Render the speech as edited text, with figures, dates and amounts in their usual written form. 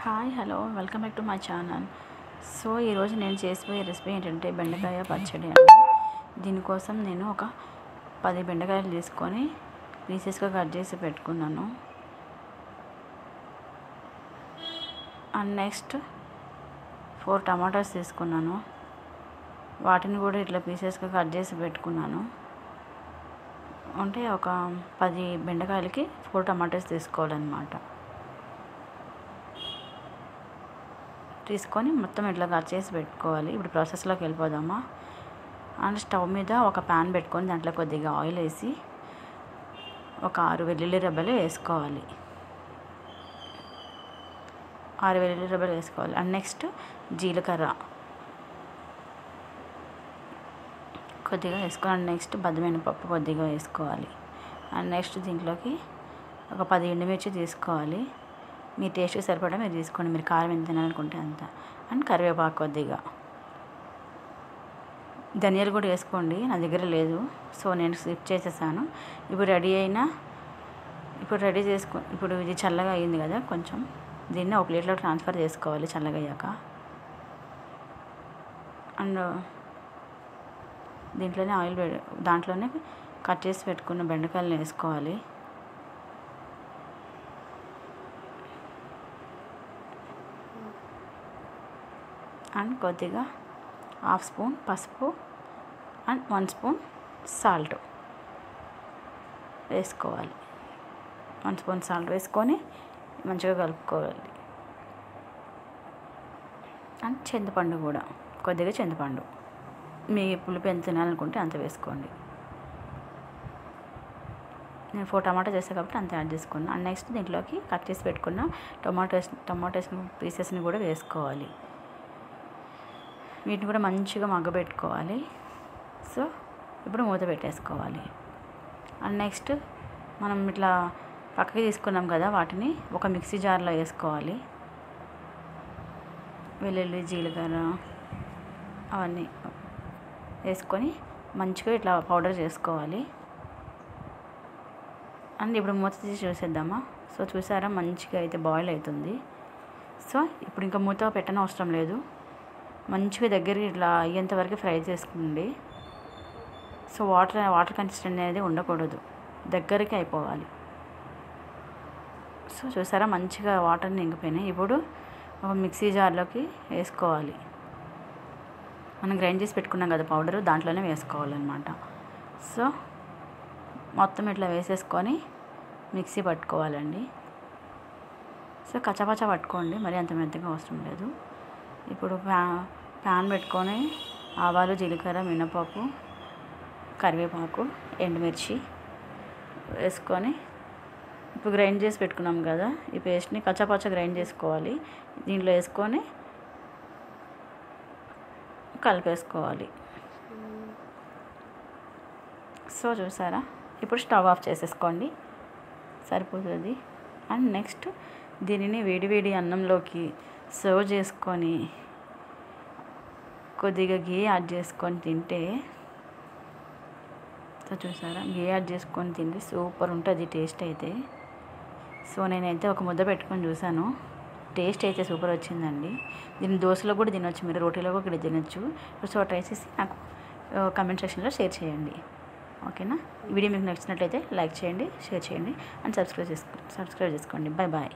Hi hello welcome back to my channel. So ఈరోజు నేను చేసిపోయే recipe ఏంటంటే బెండకాయ పచ్చడి అండి. దీనికోసం నేను ఒక 10 బెండకాయలు తీసుకొని పీసెస్గా కట్ చేసి పెట్టుకున్నాను. అండ్ నెక్స్ట్ 4 టమాటాస్ తీసుకున్నాను. వాటిని కూడా ఇట్లా పీసెస్గా కట్ చేసి పెట్టుకున్నాను. అంటే ఒక 10 బెండకాయలకి 4 టమాటాస్ తీసుకోవాలన్నమాట. తీసుకొని మొత్తం ఇట్లా కట్ చేసి పెట్టుకోవాలి. ఇప్పుడు ప్రాసెస్లోకి వెళ్ళిపోదామా. అండ్ స్టవ్ మీద ఒక ప్యాన్ పెట్టుకొని దాంట్లో కొద్దిగా ఆయిల్ వేసి ఒక 6 వెల్లుల్లి రెబ్బలు వేసుకోవాలి. 6 వెల్లుల్లి రెబ్బలు వేసుకోవాలి. అండ్ నెక్స్ట్ జీలకర్ర కొద్దిగా వేసుకోవాలి. నెక్స్ట్ బద్దమినపప్పు కొద్దిగా వేసుకోవాలి. అండ్ నెక్స్ట్ దీంట్లోకి ఒక 10 ఎండుమిర్చి తీసుకోవాలి. మీ టేస్ట్కి సరిపడా మీరు తీసుకోండి, మీరు కారం ఎంత తినాలనుకుంటే అంత. అండ్ కరివేపాకు కొద్దిగా, ధనియాలు కూడా వేసుకోండి, నా దగ్గర లేదు సో నేను స్కిప్ చేసేసాను. ఇప్పుడు ఇది చల్లగా అయింది కదా, కొంచెం దీన్ని ఒక ప్లేట్లో ట్రాన్స్ఫర్ చేసుకోవాలి చల్లగా అయ్యాక. అండ్ దాంట్లోనే కట్ చేసి పెట్టుకున్న బెండకాయలను వేసుకోవాలి. అండ్ కొద్దిగా 1/2 స్పూన్ పసుపు అండ్ 1 స్పూన్ సాల్ట్ వేసుకోవాలి. 1 స్పూన్ సాల్ట్ వేసుకొని మంచిగా కలుపుకోవాలి. అండ్ చింతపండు కూడా కొద్దిగా, చింతపండు మీ పులుపు ఎంత తినాలనుకుంటే అంత వేసుకోండి. నేను 4 టమాటా చేస్తాను కాబట్టి అంత యాడ్ చేసుకున్నాను. అండ్ నెక్స్ట్ దీంట్లోకి కట్ చేసి పెట్టుకున్న టమాటోస్ పీసెస్ని కూడా వేసుకోవాలి. వీటిని కూడా మంచిగా మగ్గబెట్టుకోవాలి. సో ఇప్పుడు మూత పెట్టేసుకోవాలి. అండ్ నెక్స్ట్ మనం ఇట్లా పక్కకి తీసుకున్నాం కదా, వాటిని ఒక మిక్సీ జార్లో వేసుకోవాలి. వెల్లుల్లి, జీలకర్ర అవన్నీ వేసుకొని మంచిగా ఇట్లా పౌడర్ చేసుకోవాలి. అండ్ ఇప్పుడు మూత తీసి చూసేద్దామా. సో చూసారా, మంచిగా అయితే బాయిల్ అవుతుంది. సో ఇప్పుడు ఇంకా మూత పెట్టని అవసరం లేదు, మంచిగా దగ్గరికి ఇట్లా అయ్యేంత వరకు ఫ్రై చేసుకోండి. సో వాటర్ కన్సిస్టెన్సీ అనేది ఉండకూడదు, దగ్గరికి అయిపోవాలి. సో చూసారా, మంచిగా వాటర్ని ఇంకిపోయినాయి. ఇప్పుడు ఒక మిక్సీ జార్లోకి వేసుకోవాలి. మనం గ్రైండ్ చేసి పెట్టుకున్నాం కదా పౌడరు, దాంట్లోనే వేసుకోవాలన్నమాట. సో మొత్తం ఇట్లా వేసేసుకొని మిక్సీ పట్టుకోవాలండి. సో కచ్చపచ్చ పట్టుకోండి, మరి అంత మెత్తగా అవసరం లేదు. ఇప్పుడు ప్యాన్ పెట్టుకొని ఆవాలు, జీలకర్ర, మినపప్పు, కరివేపాకు, ఎండుమిర్చి వేసుకొని ఇప్పుడు గ్రైండ్ చేసి పెట్టుకున్నాం కదా ఈ పేస్ట్ని కచ్చపచ్చ గ్రైండ్ చేసుకోవాలి. దీంట్లో వేసుకొని కలిపేసుకోవాలి. సో చూసారా, ఇప్పుడు స్టవ్ ఆఫ్ చేసేసుకోండి, సరిపోతుంది. అండ్ నెక్స్ట్ దీనిని వేడివేడి అన్నంలోకి సర్వ్ చేసుకొని కొద్దిగా గీ యాడ్ చేసుకొని తింటే, సో చూసారా, గీ యాడ్ చేసుకొని తింటే సూపర్ ఉంటుంది టేస్ట్ అయితే. సో నేనైతే ఒక ముద్ద పెట్టుకొని చూసాను, టేస్ట్ అయితే సూపర్ వచ్చిందండి. దీన్ని దోశలో కూడా తినొచ్చు, మీరు రోటీలో కూడా తినొచ్చు. సో ట్రై చేసి నాకు కామెంట్ సెక్షన్లో షేర్ చేయండి, ఓకేనా. ఈ వీడియో మీకు నచ్చినట్లయితే లైక్ చేయండి, షేర్ చేయండి అండ్ సబ్స్క్రైబ్ చేసుకోండి. Bye bye.